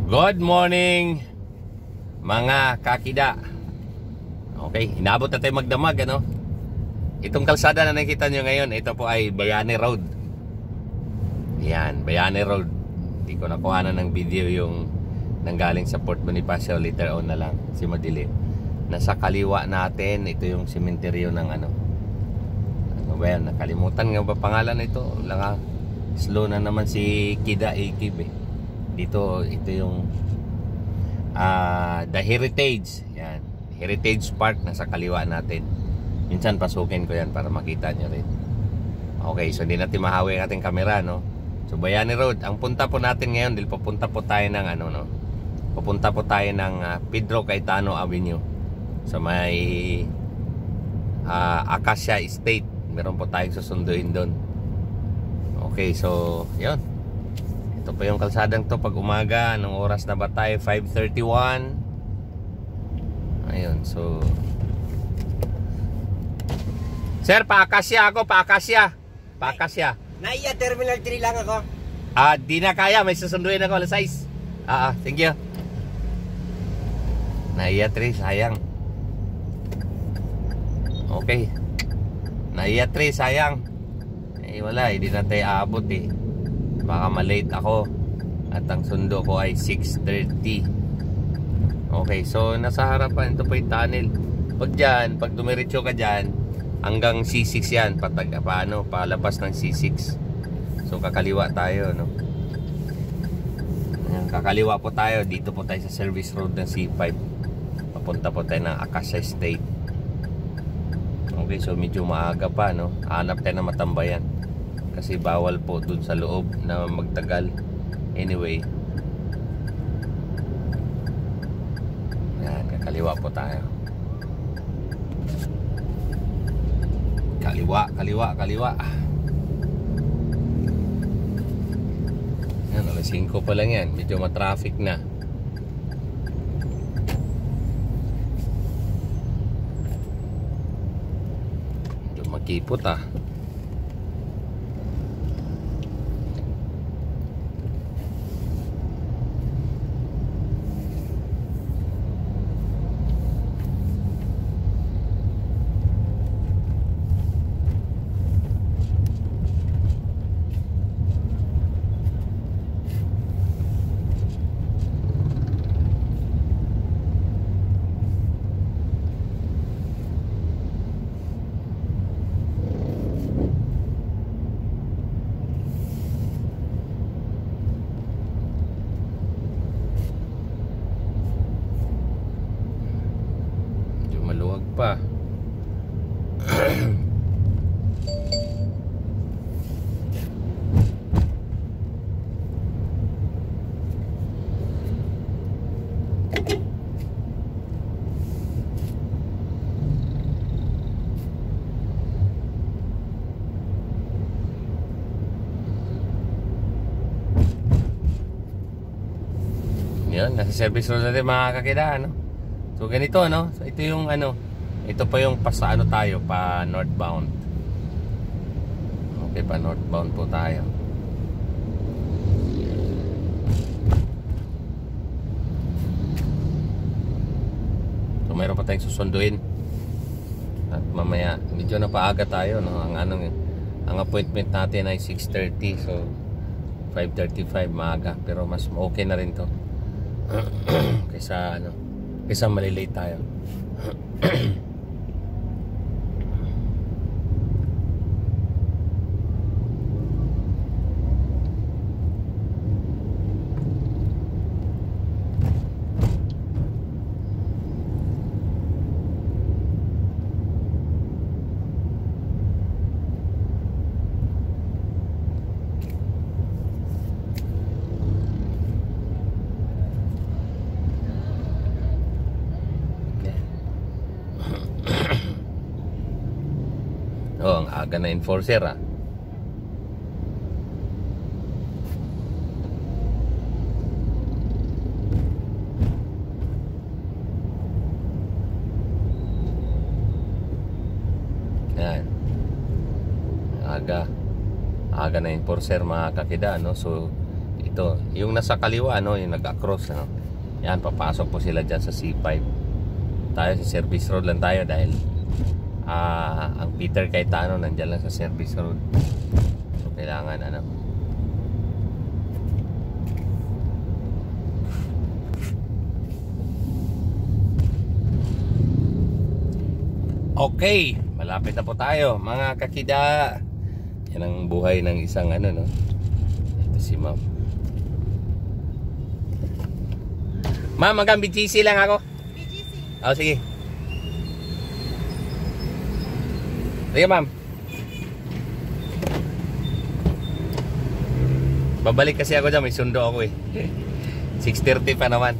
Good morning mga kakida. Okay, inabot na tayo magdamag ano. Itong kalsada na nakikita nyo ngayon, ito po ay Bayani Road. Yan, Bayani Road. Hindi ko nakuha na ng video yung nanggaling sa Port Bonifacio, later on na lang si madilim. Nasa kaliwa natin, ito yung sementeryo ng ano ba yan, nakalimutan nga ba pangalan ito. Slow na naman si Kida Ikib eh. Dito, ito yung The Heritage. Yan, Heritage Park nasa kaliwa natin. Minsan pasukin ko yan para makita nyo rin. Okay, so hindi natin mahawi ang ating camera, no? So Bayani Road, ang punta po natin ngayon, dahil papunta po tayo ng ano, no? Papunta po tayo ng Pedro Cayetano Avenue sa may Acacia Estate. Meron po tayong susunduin doon. Okay, so yun. Ito pa yung kalsadang to pag umaga. Anong oras na ba tayo? 5:31. Ayun, so Sir, pa-Acacia ako, pa-Acacia. Pa-Acacia. Naiya, Terminal 3 lang ako. Di na kaya, may susunduin ako, alas 6. Thank you. Naiya 3, sayang. Okay. Naiya 3, sayang. Wala, hindi na tayo aabot eh. Baka malate ako. At ang sundo ko ay 6:30. Okay, so nasa harapan, ito po yung tunnel. Pag dumiretso ka dyan, hanggang C6 yan, palabas ng C6. So kakaliwa tayo, no? Ayan, kakaliwa po tayo. Dito po tayo sa service road ng C5. Papunta po tayo ng Acacia Estate. Okay, so medyo maaga pa, no? Hanap tayo ng matambayan kasi bawal po dun sa loob na magtagal. Anyway, ayan, kakaliwa po tayo. Kaliwa. Ayan, alas 5 pa lang yan. Medyo matraffic na. Medyo makipot maluwag pa. Yan, nasa service road natin mga kakida, no? So ganito, no? So ito yung ano, ito pa yung pa northbound. Okay, pa northbound po tayo. So mayroon pa tayong susunduin. At mamaya, medyo napaaga tayo, no? Ang appointment natin ay 6:30, so 5:35 maaga, pero mas okay na rin to. Kaysa malilate tayo. Oh, ang aga na enforcer Yan. Aga na enforcer mga kakida, no? So ito dito. Yung nasa kaliwa, ano, yung nag-across, ano. Yan, papasok po sila dyan sa C5. Tayo sa service road lang tayo dahil ang Peter Cayetano nandyan lang sa service road. So, kailangan, ano. Okay, malapit na po tayo, mga kakida. Yan ang buhay ng isang, ano, no. Ito si ma'am. Ma'am, hanggang BGC lang ako. BGC? Oh, sige. Sige, ma'am. Babalik kasi ako dyan, may sundo ako eh. 6:30 pa naman.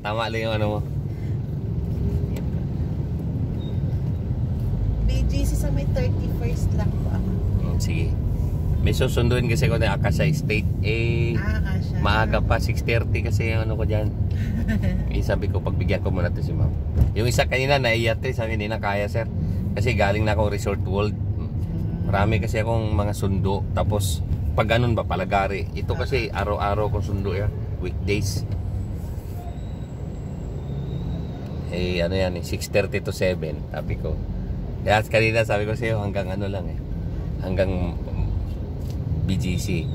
Tama lang yung ano mo. BGC sa may 31st lang po ako. Sige. May susunduin kasi ako na Akasha Estate. Akasha. Maaga pa, 6:30 kasi yung ano ko dyan. Sabi ko, pagbigyan ko muna to si ma'am. Yung isa kanina, naiyate. Sabi, hindi na kaya, sir. Kasi galing na ako Resort World. Marami kasi akong mga sundo. Tapos, pag ganun ba, palagari. Ito kasi, araw-araw kong sundo yan. Weekdays. Ano yan, 6:30 to 7. Sabi ko. Kaya kanina, sabi ko sa'yo, hanggang ano lang eh. Hanggang BGC.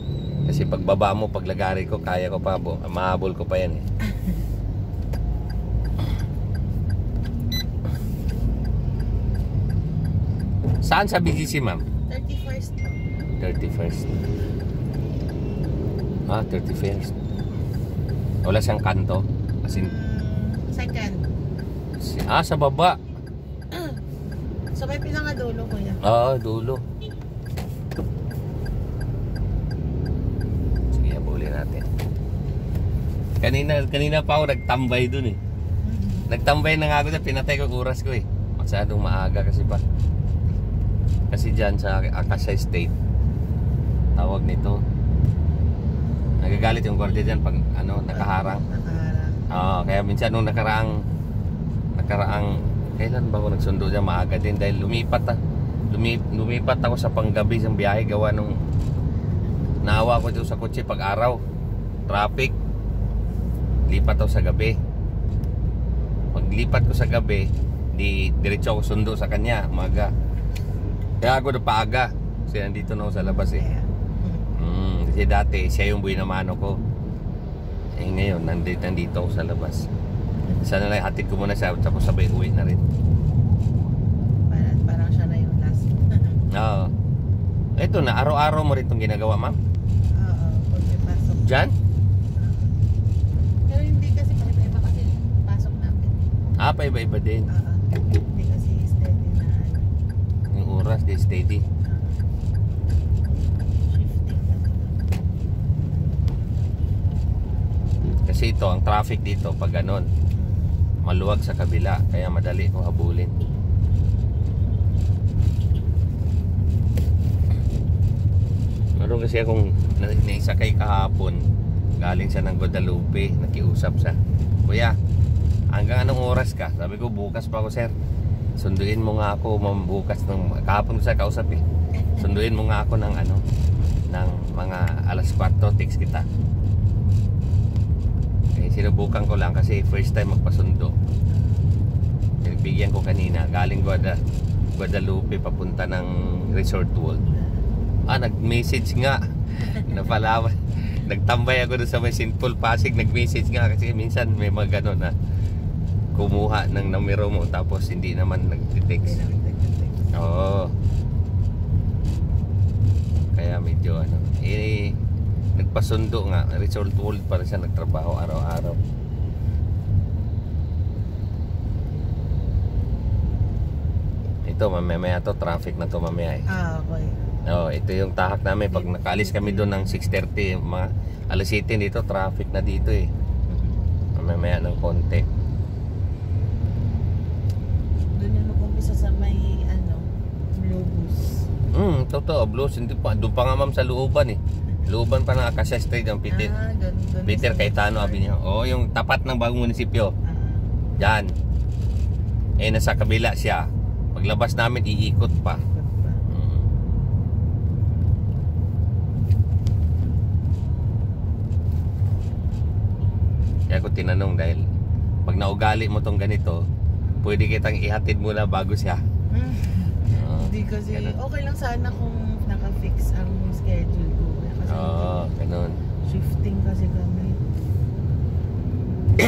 Kasi pagbaba mo, paglagari ko, kaya ko pa, mahabol ko pa yan eh. Saan sa BGC, ma'am? 31st. 31st. 31st. Wala siyang kanto? As in, Second. sa baba. So may pinangadulo ko yan. Oo, dulo. Sige, habulin natin. Kanina pa ako nagtambay dun eh. Nagtambay na nga ako dyan, pinatay ko oras ko eh. Masyadong maaga kasi pa. Kasi dyan sa Akasha Estate, tawag nito, nagagalit yung gwardiya dyan pag ano, nakaharang. Oo, kaya minsan nung nakaraang kailan ba ako nagsundo dyan, maaga din dahil lumipat ako sa panggabi sa biyahe gawa nung naawa ko dito sa kotse pag araw, traffic. Lipat ako sa gabi. Paglipat ko sa gabi, diretso ako sundo sa kanya, umaga. Kaya ako na paaga kasi nandito na ako sa labas eh. Kasi dati siya yung buhay na mano ko. Ngayon nandito ako sa labas. Sana lang hatid ko muna siya tapos sabay uwi na rin. Parang siya na yung last. Oo. Ito na, araw-araw mo rin itong ginagawa, ma'am? Oo, pag may pasok. Diyan? Pero hindi kasi paiba-iba kasi pasok namin. Paiba-iba din. Oo, hindi kasi steady na ano. Yung oras, di steady. Shifting na. Kasi ito, ang traffic dito pag ganon, maluwag sa kabila, kaya madali ko habulin. Meron kasi akong naisakay kahapon, galing siya ng Guadalupe, nakiusap siya, kuya, hanggang anong oras ka? Sabi ko, bukas pa ako, sir. Sunduin mo nga ako bukas ng kahapon ko sa kausap eh. Sunduin mo nga ako ng ano, ng mga alas 4, text kita. Sinubukan ko lang kasi first time magpasundo. Bigyan ko kanina, galing Guadalupe papunta ng Resort World. Nag-message nga. Napalawan. Nagtambay ako doon sa may St. Paul Pasig, nag-message nga kasi minsan may mga gano'n na kumuha ng numero mo tapos hindi naman nag-text. Oo. Kaya medyo ano, nagpasundo nga, Resort World para siya nagtrabaho araw-araw. Ito mamaya to, traffic na to mamaya eh. Okay. Ito yung tahak namin pag nakaalis kami doon ng 6:30, mga alas 7 dito, traffic na dito eh. Mamaya ng konti. Doon yung mag-umpisa sa may ano, Blue Bus. Totoo, Blues, hindi pa. Doon pa nga ma'am sa looban eh. Looban pa ng Akasha Street ang Peter. Peter Cayetano Avenue. Yung tapat ng bagong munisipyo. Yan. Nasa kabila siya. Paglabas namin, iikot pa. Kaya ko tinanong dahil pag naugali mo tong ganito, pwede kitang ihatid muna bago siya. Hindi kasi, ganun. okay lang sana kung naka-fix ang schedule ko. Kasi Ganun. shifting kasi kami.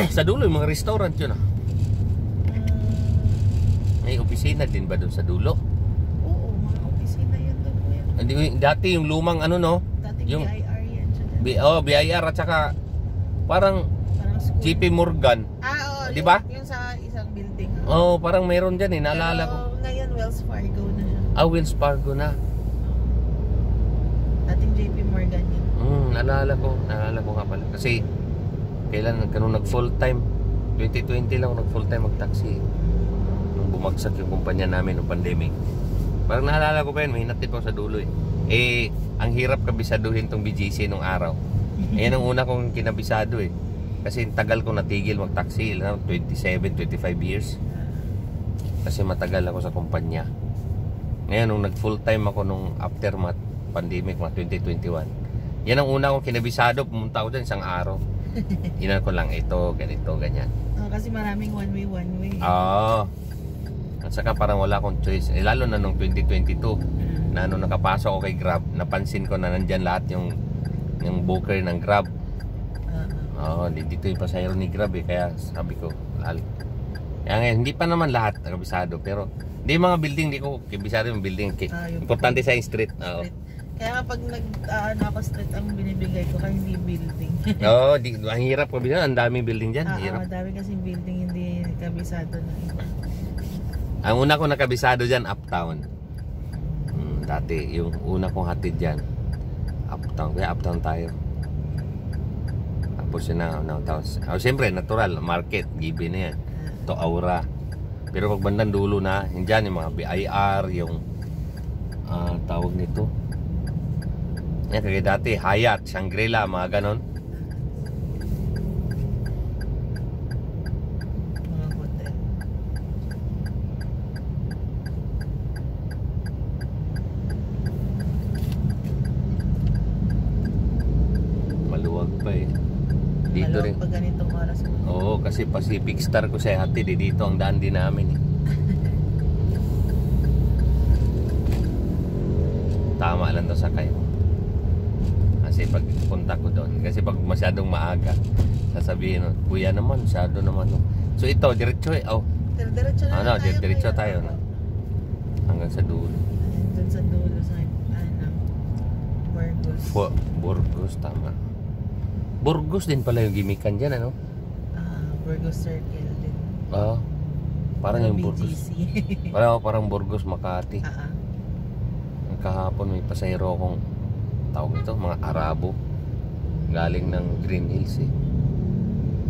Sa dulo, yung mga restaurant yun ah. May opisina din ba doon sa dulo? Oo, mga opisina yun doon po yan. Hindi, dati yung lumang ano no? Dating Yung- BIR yan siya. BIR at saka parang Parang school. JP Morgan. Oo. Di ba? Yung sa isang building. Parang mayroon dyan eh, naalala ko. Pero ngayon, Wells Fargo na siya. Wells Fargo na. Dating JP Morgan yun. Naalala ko nga pala. Kasi, kailan nag full time? 2020 lang ako nag full time mag-taxi. Nung bumagsak yung kumpanya namin ng pandemic. Parang naalala ko pa yun, may hinatid pa ako sa dulo eh. Ang hirap kabisaduhin tong BGC nung araw. Ayan ang una kong kinabisado eh. Kasi tagal ko natigil mag-taxi, 27, 25 years. Kasi matagal ako sa kumpanya. Ngayon, nung nag-full time ako nung aftermath pandemic, mga 2021. Yan ang una kong kinabisado, pumunta ako dyan isang araw. Inan ko lang ito, ganito, ganyan. Kasi maraming one way. At saka parang wala akong choice. Lalo na nung 2022, na nung nakapasok ako kay Grab, napansin ko na nandyan lahat yung booker ng Grab. Dito yung pasahero ni Grab eh. Kaya sabi ko, kaya ngayon, hindi pa naman lahat nakabisado. Pero, hindi mga building, hindi ko kabisado yung building. Importante sa street. Kaya kapag ako street ang binibigay ko, kaya hindi building. Ang hirap kabisado. Ang daming building dyan. Hirap. Madami kasi building hindi kabisado na iba. Ang una ko nakabisado dyan, Uptown. Dati, yung una kong hatid dyan, Uptown. Kaya Uptown tayo. Tapos yun na, siyempre, natural, market, given na yan. Ito, Aura. Pero pag bandang dulo na, dyan yung mga BIR, yung tawag nito. Yan, kaya dati, Hyatt, Shangri-La, mga ganon. Mga hotel. Maluwag pa eh. Dito rin. Pag ganitong oras mo. Oo, kasi Pacific Star ko sa hatid eh. Dito ang daan din namin eh. Tama lang daw sakay mo. Kasi pag punta ko doon, kasi pag masyadong maaga, sasabihin, kuya naman, masyado naman. So ito, diretso eh. Diretso na tayo. Diretso tayo. No? Hanggang sa dulo. Doon sa dulo sa Burgos. Burgos, tama. Burgos din pala yung gimikan dyan, ano? Burgos Circle din. Parang yung Burgos. BGC. Parang Burgos, Makati. Kahapon may pasahero akong tawag nito, mga Arabo galing ng Green Hills eh.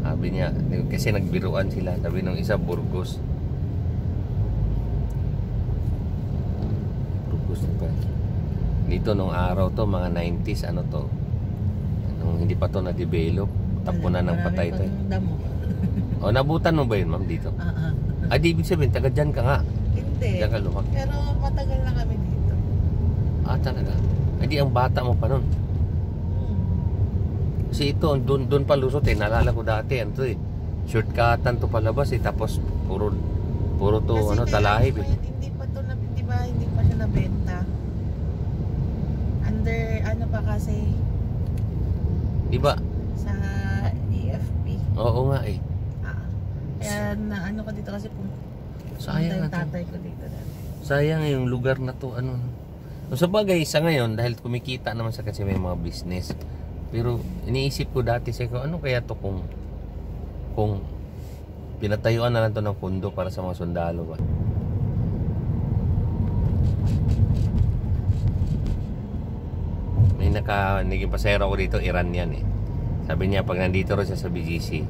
Sabi niya, kasi nagbiruan sila, sabi nung isa Burgos diba? Dito nung araw to, mga 90s, ano to, nung hindi pa to na-develop, tapunan ng patay to eh. Nabutan mo ba yun, ma'am, dito? Di ibig sabihin, taga dyan ka nga. Hindi, Diyan ka lumaki. pero matagal na kami dito. Talaga? Di ang bata mo pa nun. Kasi ito, doon pa lusot eh. Naalala ko dati, ano to eh. Shortcutan to palabas eh. Tapos, puro to, Kasi talahib eh. Hindi pa to, hindi pa siya nabenta. Under, pa kasi, Diba? sa EFP. Oo nga eh. Kaya na ko dito kasi Sayang yung na to. tatay ko dito dati. Sayang yung lugar na to, sa bagay, sa ngayon, dahil kumikita naman sa kasi may mga business. Pero, iniisip ko dati sa ano kaya to kung pinatayuan na lang to ng kondo para sa mga sundalo ba? May naging pasahero ko dito, Iranian eh. Sabi niya, pag nandito rin siya sa BGC,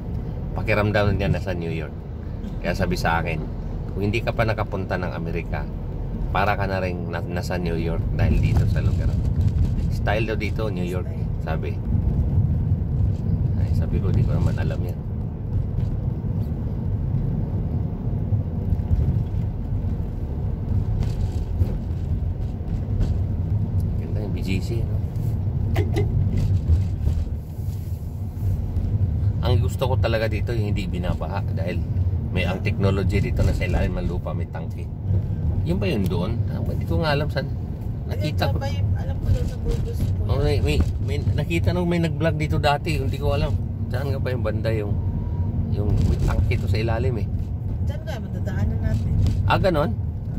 pakiramdam niya nasa New York. Kaya sabi sa akin, kung hindi ka pa nakapunta ng Amerika, para ka na rin nasa New York dahil dito sa lugar. Style daw dito, New York, sabi. Sabi ko, di ko naman alam yan. Ganda yung BGC, no? Ang gusto ko talaga dito yung hindi binabaha dahil may ang technology dito na sa ilalim ng lupa, may tangke. Yun ba yun doon? Hindi ko nga alam saan. Nakita ko. Alam ko doon sa Burgos po. Oh, may nakita nung may nag-vlog dito dati, hindi ko alam. Saan nga ba yung banda yung may tangke to sa ilalim eh. Diyan nga, madadaanan natin. Ganon?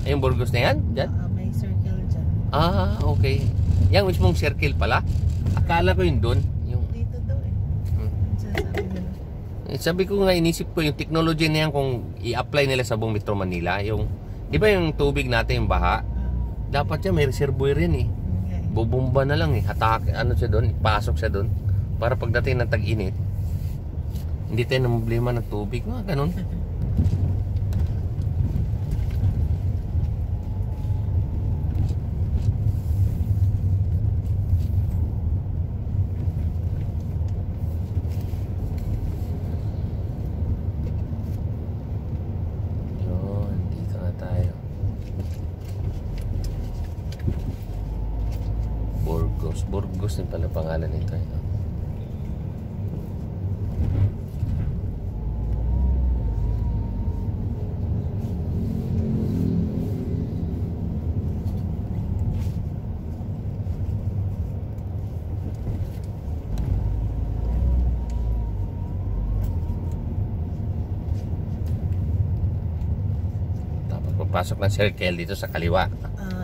Yung Burgos na yan? Diyan? May circle dyan. Okay. Yang mismong circle pala? Akala ko yun doon. Dito daw eh. Sabi nila. Sabi ko nga, inisip ko yung technology na yan kung i-apply nila sa buong Metro Manila. Yung, di ba yung tubig natin, yung baha? Dapat yan, may reservoir yan eh. Okay. Bubumba na lang eh. Hatak, ano siya doon, ipasok siya doon. Para pagdating ng tag-init, hindi tayo na problema ng tubig. Mga ganun. Yun, dito na tayo. Burgos din pala pangalan nito. Tapos papasok ng circle dito sa kaliwa.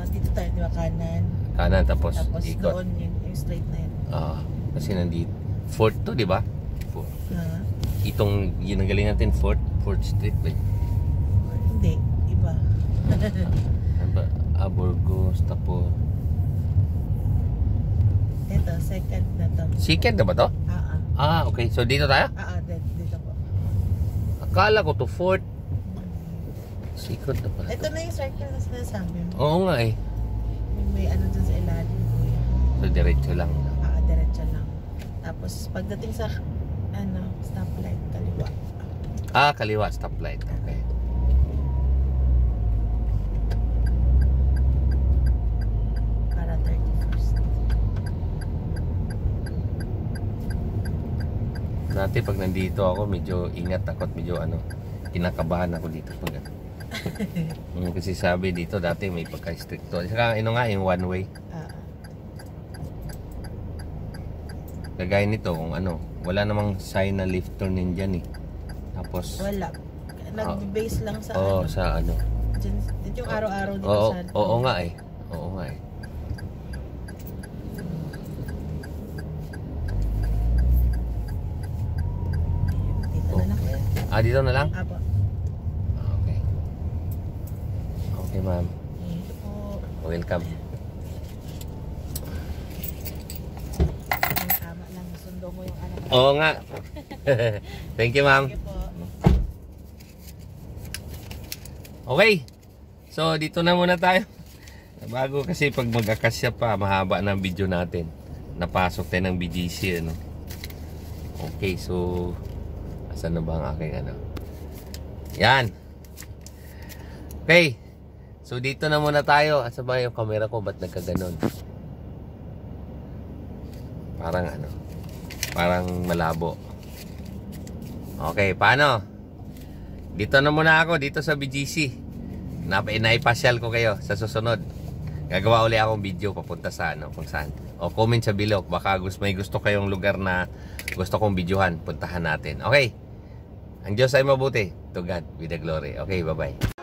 Dito tayo, di ba, kanan? Kanan tapos ikot. Doon yung straight na yun. Kasi nandito. Fort to, di ba? Fort. Itong ginagaling natin, Fort Street ba? Hindi, iba. Ano ba? Burgos, tapos Ito, second na to. second na ba to? Okay. So dito tayo? Dito po. Akala ko to Fort. Second na pala. Ito na yung circle na sinasabi mo. Oo nga eh. May ano dyan sa ilalim po yun. So diretso lang. Diretso lang. Tapos pagdating sa stoplight, kaliwa. Kaliwa, stoplight. Okay. Para 31st. Dati pag nandito ako, medyo ingat ako at medyo kinakabahan ako dito pag kasi sabi dito dati may pagka-stricto. Saka yung one way. Kagaya nito kung wala namang sign na left turn in dyan eh. Tapos Wala. Nag-base lang sa sa Dyan yung araw-araw dito sa Oo nga eh. Dito na lang. Dito na lang? Apo. Okay, ma'am. Ito po. Welcome. Tama lang. Sundo mo yung anak. Oo nga. Thank you, ma'am. Sige po. Okay. So, dito na muna tayo. Bago kasi pag mag-akasya pa, mahaba na ang video natin. Napasok tayo ng BGC, Okay, so asan na ba ang aking Yan. Okay. So, dito na muna tayo. Asa ba yung camera ko? Ba't nagkaganon? Parang malabo. Okay, paano? Dito na muna ako, dito sa BGC. Naipasyal ko kayo sa susunod. Gagawa uli akong video papunta sa kung saan. O comment sa below. Baka may gusto kayong lugar na gusto kong videohan. Puntahan natin. Okay. Ang Diyos ay mabuti. To God be the glory. Okay, bye-bye.